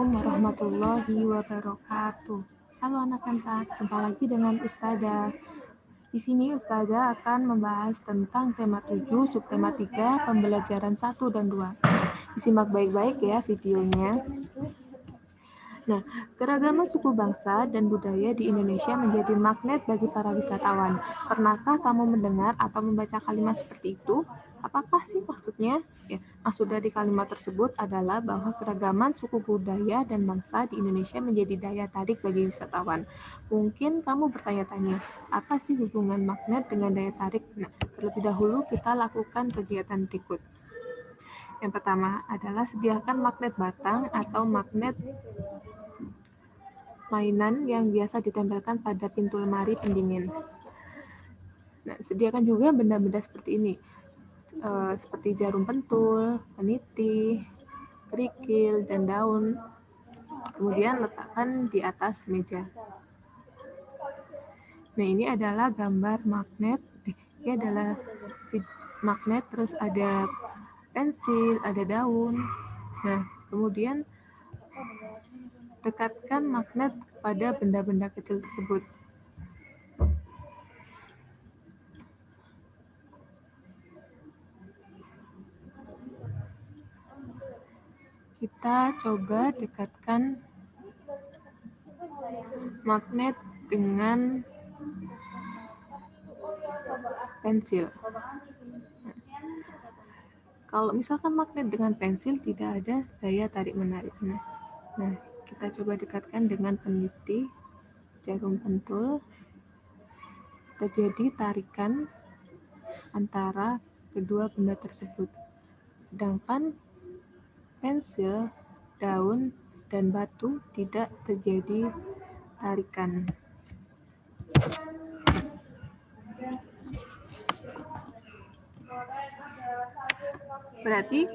Assalamualaikum warahmatullahi wabarakatuh. Halo anak-anak, jumpa lagi dengan Ustazah. Di sini Ustazah akan membahas tentang tema 7, subtema 3, pembelajaran 1 dan 2. Disimak baik-baik ya videonya. Nah, keragaman suku bangsa dan budaya di Indonesia menjadi magnet bagi para wisatawan. Pernahkah kamu mendengar atau membaca kalimat seperti itu? Apakah sih maksudnya? Ya, maksud dari kalimat tersebut adalah bahwa keragaman suku budaya dan bangsa di Indonesia menjadi daya tarik bagi wisatawan. Mungkin kamu bertanya-tanya, apa sih hubungan magnet dengan daya tarik? Nah, terlebih dahulu kita lakukan kegiatan berikut. Yang pertama adalah sediakan magnet batang atau magnet mainan yang biasa ditempelkan pada pintu lemari pendingin. Nah, sediakan juga benda-benda seperti ini, seperti jarum pentul, peniti, kerikil, dan daun. Kemudian letakkan di atas meja. Nah, ini adalah gambar magnet. Ini adalah magnet, terus ada pensil, ada daun. Nah, kemudian dekatkan magnet pada benda-benda kecil tersebut. Kita coba dekatkan magnet dengan pensil. Kalau misalkan magnet dengan pensil tidak ada daya tarik menariknya. Nah, kita coba dekatkan dengan peniti, jarum pentul. Terjadi tarikan antara kedua benda tersebut. Sedangkan pensil, daun, dan batu tidak terjadi tarikan. Berarti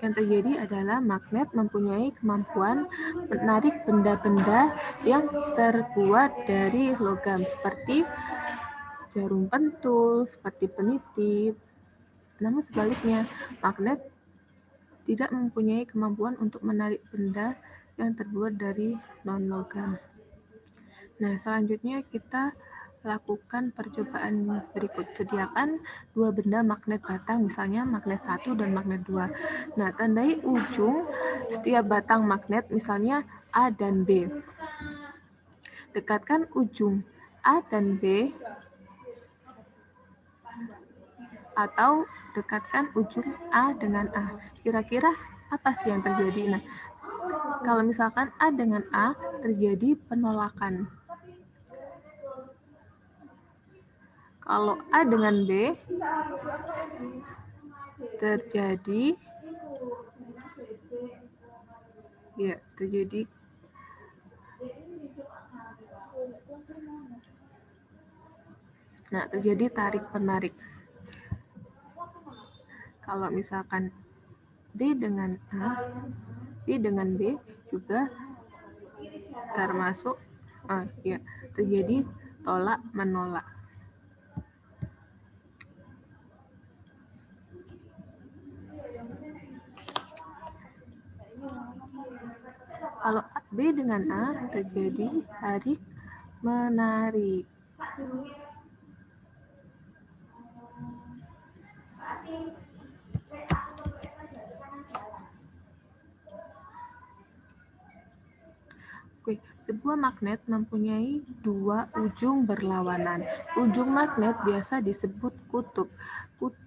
yang terjadi adalah magnet mempunyai kemampuan menarik benda-benda yang terbuat dari logam seperti jarum pentul, seperti peniti. Namun sebaliknya, magnet tidak mempunyai kemampuan untuk menarik benda yang terbuat dari non-logam. Nah, selanjutnya kita lakukan percobaan berikut. Sediakan dua benda magnet batang, misalnya magnet 1 dan magnet 2. Nah, tandai ujung setiap batang magnet, misalnya A dan B. Dekatkan ujung A dan B, atau dekatkan ujung A dengan A. Kira-kira apa sih yang terjadi? Nah, kalau misalkan A dengan A, terjadi penolakan. Kalau A dengan B, terjadi terjadi tarik-penarik. Kalau misalkan B dengan A, B dengan B juga termasuk terjadi tolak-menolak. Kalau B dengan A terjadi tarik-menarik. Oke, sebuah magnet mempunyai dua ujung berlawanan. Ujung magnet biasa disebut kutub.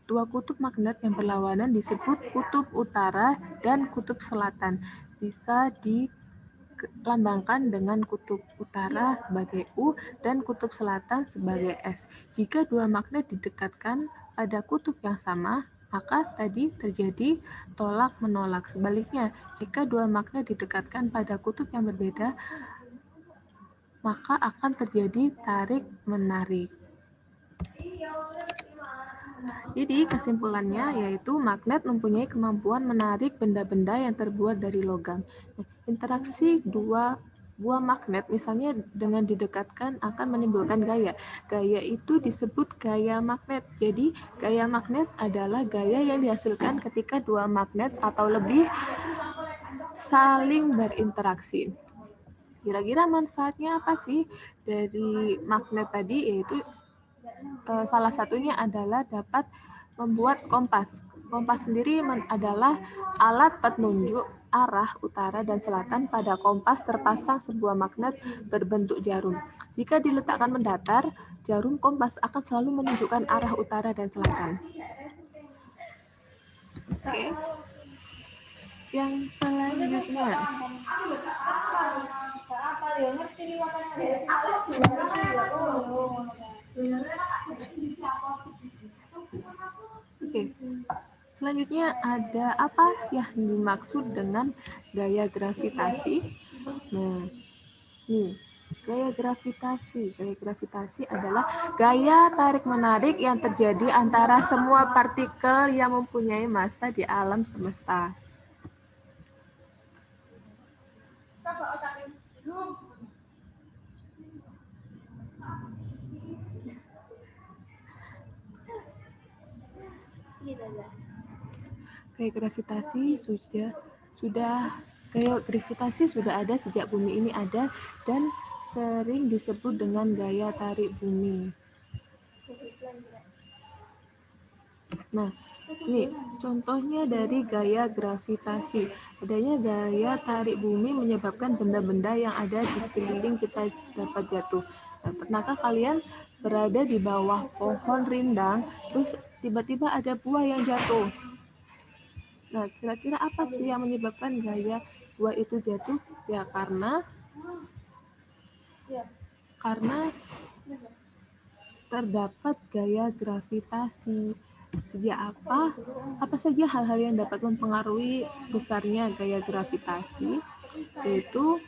Dua kutub magnet yang berlawanan disebut kutub utara dan kutub selatan. Bisa dilambangkan dengan kutub utara sebagai U dan kutub selatan sebagai S. Jika dua magnet didekatkan pada kutub yang sama, maka tadi terjadi tolak-menolak. Sebaliknya, jika dua magnet didekatkan pada kutub yang berbeda, maka akan terjadi tarik-menarik. Jadi kesimpulannya yaitu magnet mempunyai kemampuan menarik benda-benda yang terbuat dari logam. Interaksi dua buah magnet misalnya dengan didekatkan akan menimbulkan gaya. Gaya itu disebut gaya magnet. Jadi gaya magnet adalah gaya yang dihasilkan ketika dua magnet atau lebih saling berinteraksi. Kira-kira manfaatnya apa sih dari magnet tadi? Yaitu salah satunya adalah dapat membuat kompas. Kompas sendiri adalah alat penunjuk arah utara dan selatan. Pada kompas terpasang sebuah magnet berbentuk jarum. Jika diletakkan mendatar, jarum kompas akan selalu menunjukkan arah utara dan selatan. Oke. Yang selanjutnya. Oke. Selanjutnya ada apa yang dimaksud dengan gaya gravitasi? Nah, nih, gaya gravitasi. Gaya gravitasi adalah gaya tarik-menarik yang terjadi antara semua partikel yang mempunyai massa di alam semesta. Gaya gravitasi sudah ada sejak bumi ini ada dan sering disebut dengan gaya tarik bumi. Nah, ini contohnya dari gaya gravitasi. Adanya gaya tarik bumi menyebabkan benda-benda yang ada di sekeliling kita dapat jatuh. Nah, pernahkah kalian berada di bawah pohon rindang, terus tiba-tiba ada buah yang jatuh? Nah, kira-kira apa sih yang menyebabkan gaya buah itu jatuh? Ya, karena terdapat gaya gravitasi. Sejak apa saja hal-hal yang dapat mempengaruhi besarnya gaya gravitasi? Yaitu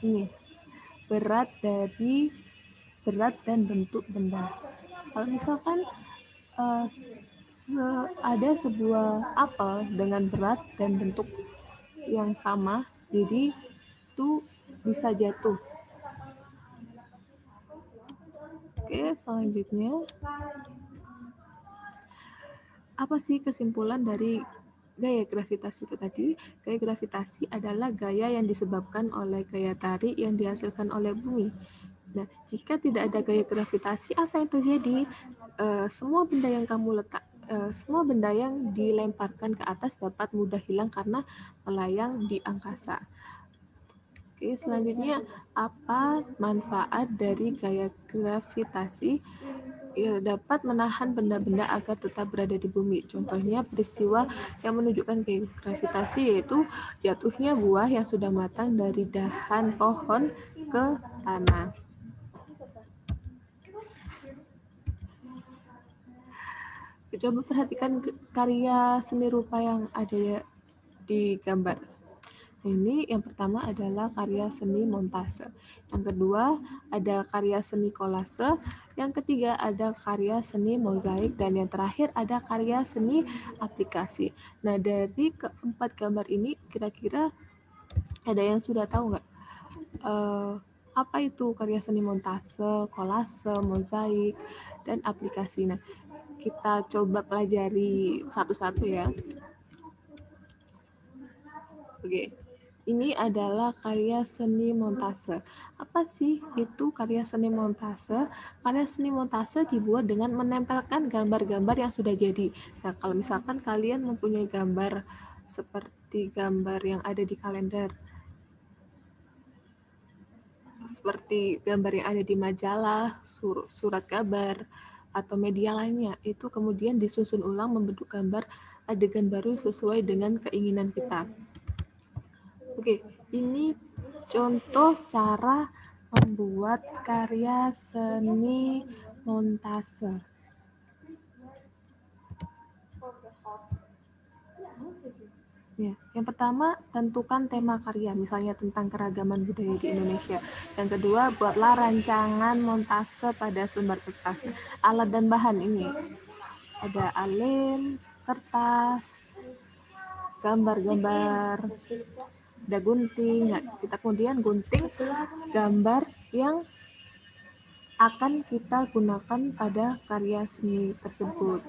ini berat dan bentuk benda. Kalau misalkan ada sebuah apel dengan berat dan bentuk yang sama, jadi itu bisa jatuh. Oke, selanjutnya apa sih kesimpulan dari gaya gravitasi itu tadi? Gaya gravitasi adalah gaya yang disebabkan oleh gaya tarik yang dihasilkan oleh bumi. Nah, jika tidak ada gaya gravitasi, apa yang terjadi? Semua benda yang dilemparkan ke atas dapat mudah hilang karena melayang di angkasa. Oke, selanjutnya apa manfaat dari gaya gravitasi? Ya, dapat menahan benda-benda agar tetap berada di bumi. Contohnya peristiwa yang menunjukkan gaya gravitasi yaitu jatuhnya buah yang sudah matang dari dahan pohon ke tanah. Coba perhatikan karya seni rupa yang ada di gambar. Ini yang pertama adalah karya seni montase. Yang kedua ada karya seni kolase. Yang ketiga ada karya seni mozaik. Dan yang terakhir ada karya seni aplikasi. Nah, dari keempat gambar ini kira-kira ada yang sudah tahu nggak? Apa itu karya seni montase, kolase, mozaik, dan aplikasi? Nah, kita coba pelajari satu-satu ya. Oke. Ini adalah karya seni montase. Apa sih itu karya seni montase? Karya seni montase dibuat dengan menempelkan gambar-gambar yang sudah jadi. Nah, kalau misalkan kalian mempunyai gambar seperti gambar yang ada di kalender, seperti gambar yang ada di majalah, surat kabar, atau media lainnya, itu kemudian disusun ulang membentuk gambar adegan baru sesuai dengan keinginan kita. Oke, ini contoh cara membuat karya seni montase. Ya, yang pertama, tentukan tema karya, misalnya tentang keragaman budaya di Indonesia. Yang kedua, buatlah rancangan montase pada sumber kertas. Alat dan bahan ini ada lem, kertas, gambar-gambar, ada gunting. Nah, kita kemudian gunting gambar yang akan kita gunakan pada karya seni tersebut.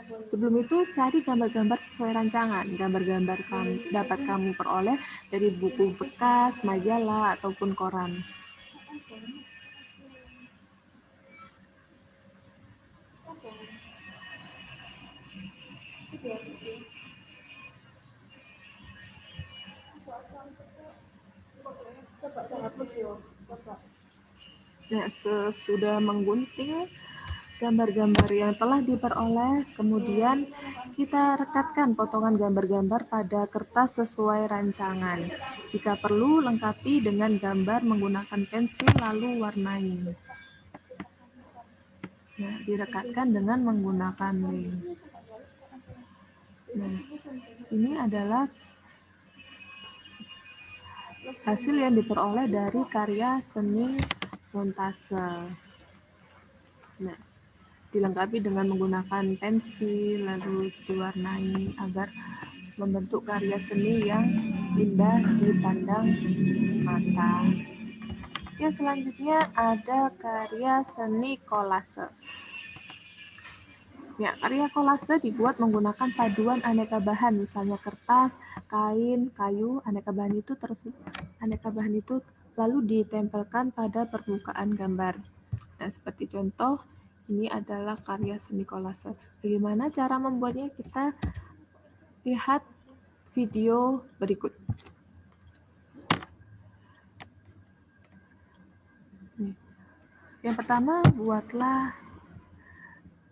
Sebelum itu, cari gambar-gambar sesuai rancangan. Gambar-gambar dapat kamu peroleh dari buku bekas, majalah, ataupun koran. Nah, sesudah menggunting gambar-gambar yang telah diperoleh, kemudian kita rekatkan potongan gambar-gambar pada kertas sesuai rancangan. Jika perlu, lengkapi dengan gambar menggunakan pensil lalu warnai. Nah, direkatkan dengan menggunakan lem. Nah, ini adalah hasil yang diperoleh dari karya seni montase. Nah, dilengkapi dengan menggunakan pensil, lalu diwarnai agar membentuk karya seni yang indah dipandang mata. Yang selanjutnya ada karya seni kolase. Ya, karya kolase dibuat menggunakan paduan aneka bahan, misalnya kertas, kain, kayu. Aneka bahan itu lalu ditempelkan pada permukaan gambar. Nah, seperti contoh, ini adalah karya seni kolase. Bagaimana cara membuatnya? Kita lihat video berikut. Yang pertama, buatlah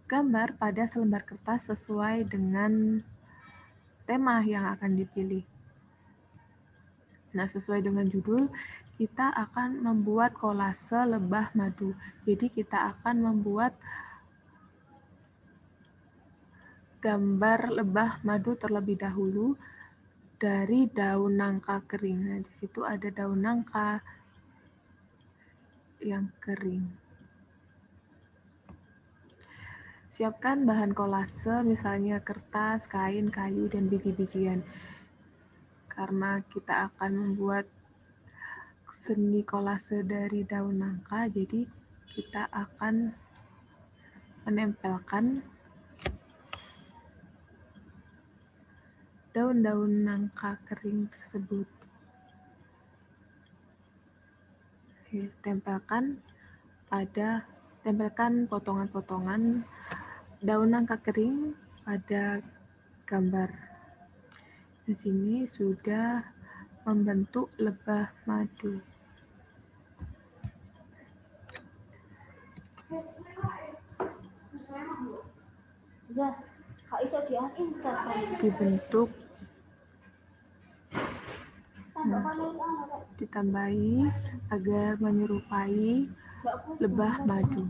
gambar pada selembar kertas sesuai dengan tema yang akan dipilih. Nah, sesuai dengan judul, kita akan membuat kolase lebah madu. Jadi kita akan membuat gambar lebah madu terlebih dahulu dari daun nangka kering. Nah, di situ ada daun nangka yang kering. Siapkan bahan kolase, misalnya kertas, kain, kayu, dan biji-bijian. Karena kita akan membuat seni kolase dari daun nangka, jadi kita akan menempelkan daun-daun nangka kering tersebut. Tempelkan potongan-potongan daun nangka kering pada gambar. Di sini sudah membentuk lebah madu. Dibentuk, ditambahi agar menyerupai lebah madu.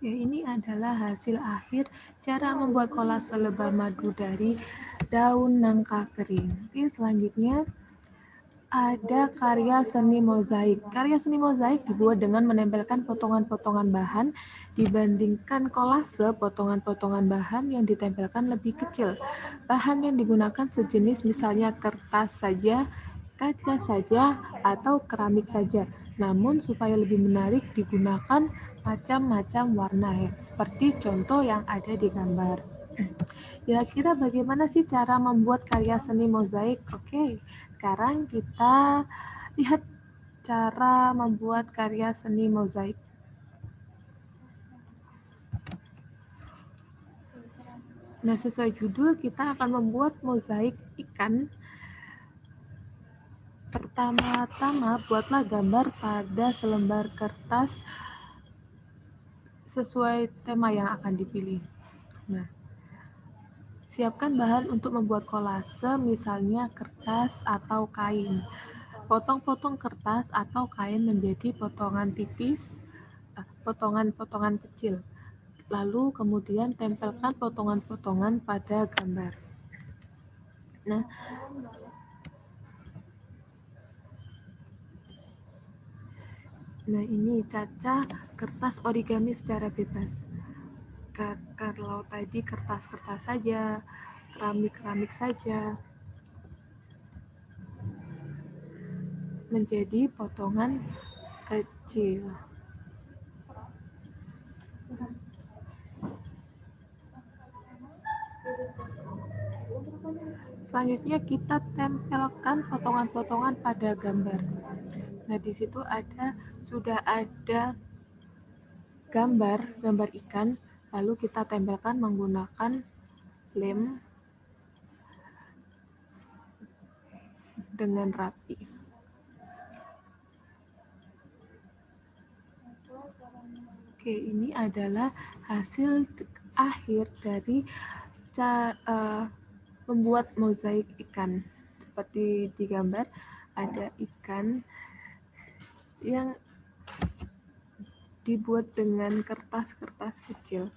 Ya, ini adalah hasil akhir cara membuat kolase lebah madu dari daun nangka kering. Oke, selanjutnya ada karya seni mozaik. Karya seni mozaik dibuat dengan menempelkan potongan-potongan bahan, dibandingkan kolase, potongan-potongan bahan yang ditempelkan lebih kecil. Bahan yang digunakan sejenis, misalnya kertas saja, kaca saja, atau keramik saja. Namun supaya lebih menarik digunakan macam-macam warna, ya, seperti contoh yang ada di gambar. Kira-kira bagaimana sih cara membuat karya seni mozaik? Oke, sekarang kita lihat cara membuat karya seni mozaik. Nah, sesuai judul, kita akan membuat mozaik ikan. Pertama-tama, buatlah gambar pada selembar kertas sesuai tema yang akan dipilih. Nah, siapkan bahan untuk membuat kolase, misalnya kertas atau kain. Potong-potong kertas atau kain menjadi potongan tipis, potongan-potongan kecil. Lalu kemudian tempelkan potongan-potongan pada gambar. Nah ini cacah kertas origami secara bebas. Kalau tadi kertas-kertas saja, keramik-keramik saja, menjadi potongan kecil. Selanjutnya kita tempelkan potongan-potongan pada gambar. Nah, di situ sudah ada gambar ikan, lalu kita tempelkan menggunakan lem dengan rapi. Oke, ini adalah hasil akhir dari membuat mozaik ikan. Seperti di gambar, ada ikan yang dibuat dengan kertas-kertas kecil.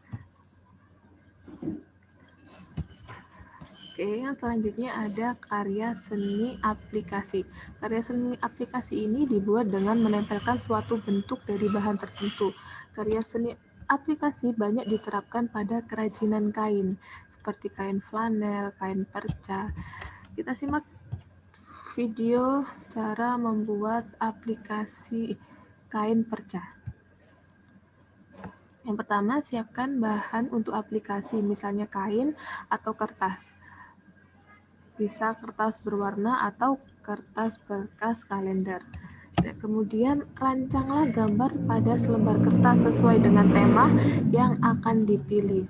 Oke, yang selanjutnya ada karya seni aplikasi. Karya seni aplikasi ini dibuat dengan menempelkan suatu bentuk dari bahan tertentu. Karya seni aplikasi banyak diterapkan pada kerajinan kain, seperti kain flanel, kain perca. Kita simak video cara membuat aplikasi kain perca. Yang pertama, siapkan bahan untuk aplikasi, misalnya kain atau kertas. Bisa kertas berwarna atau kertas bekas kalender. Nah, kemudian rancanglah gambar pada selembar kertas sesuai dengan tema yang akan dipilih.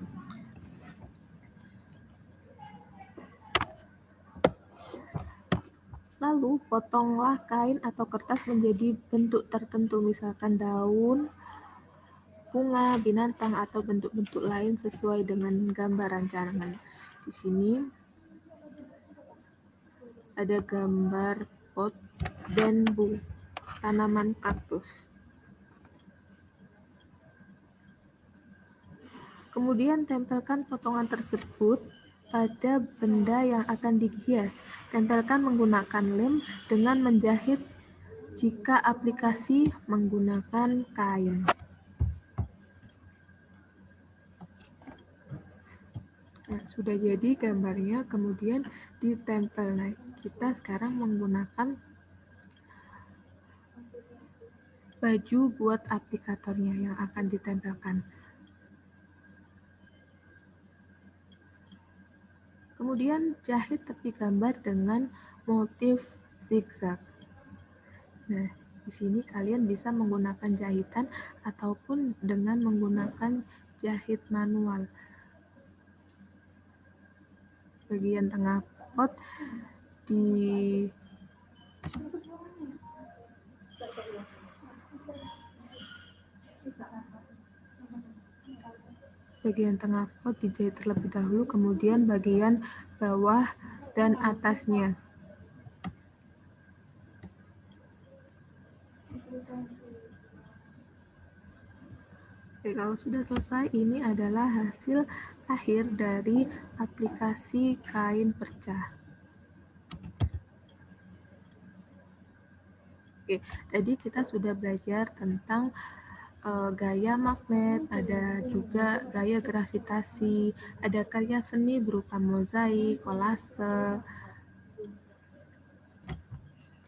Lalu potonglah kain atau kertas menjadi bentuk tertentu, misalkan daun, bunga, binatang, atau bentuk-bentuk lain sesuai dengan gambar rancangan. Di sini ada gambar pot bambu, tanaman kaktus. Kemudian tempelkan potongan tersebut pada benda yang akan dihias. Tempelkan menggunakan lem dengan menjahit jika aplikasi menggunakan kain. Nah, sudah jadi gambarnya, kemudian ditempel. Nah, kita sekarang menggunakan baju buat aplikatornya yang akan ditempelkan. Kemudian jahit tepi gambar dengan motif zigzag. Nah, di sini kalian bisa menggunakan jahitan ataupun dengan menggunakan jahit manual. Bagian tengah pot dijahit terlebih dahulu, kemudian bagian bawah dan atasnya. Oke, kalau sudah selesai, ini adalah hasil akhir dari aplikasi kain perca. Oke, tadi kita sudah belajar tentang gaya magnet, ada juga gaya gravitasi, ada karya seni berupa mozaik, kolase,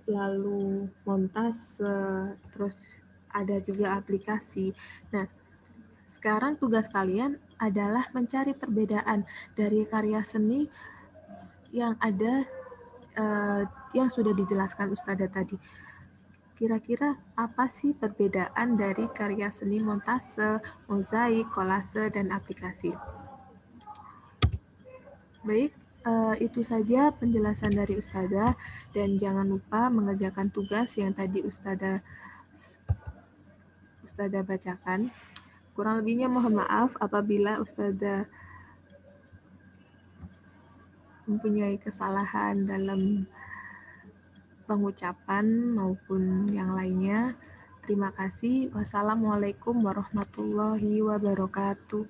lalu montase, terus ada juga aplikasi. Nah, sekarang tugas kalian adalah mencari perbedaan dari karya seni yang ada yang sudah dijelaskan Ustazah tadi. Kira-kira apa sih perbedaan dari karya seni montase, mozaik, kolase, dan aplikasi? Baik, itu saja penjelasan dari Ustazah, dan jangan lupa mengerjakan tugas yang tadi Ustazah bacakan. Kurang lebihnya mohon maaf apabila Ustazah mempunyai kesalahan dalam pengucapan maupun yang lainnya. Terima kasih. Wassalamualaikum warahmatullahi wabarakatuh.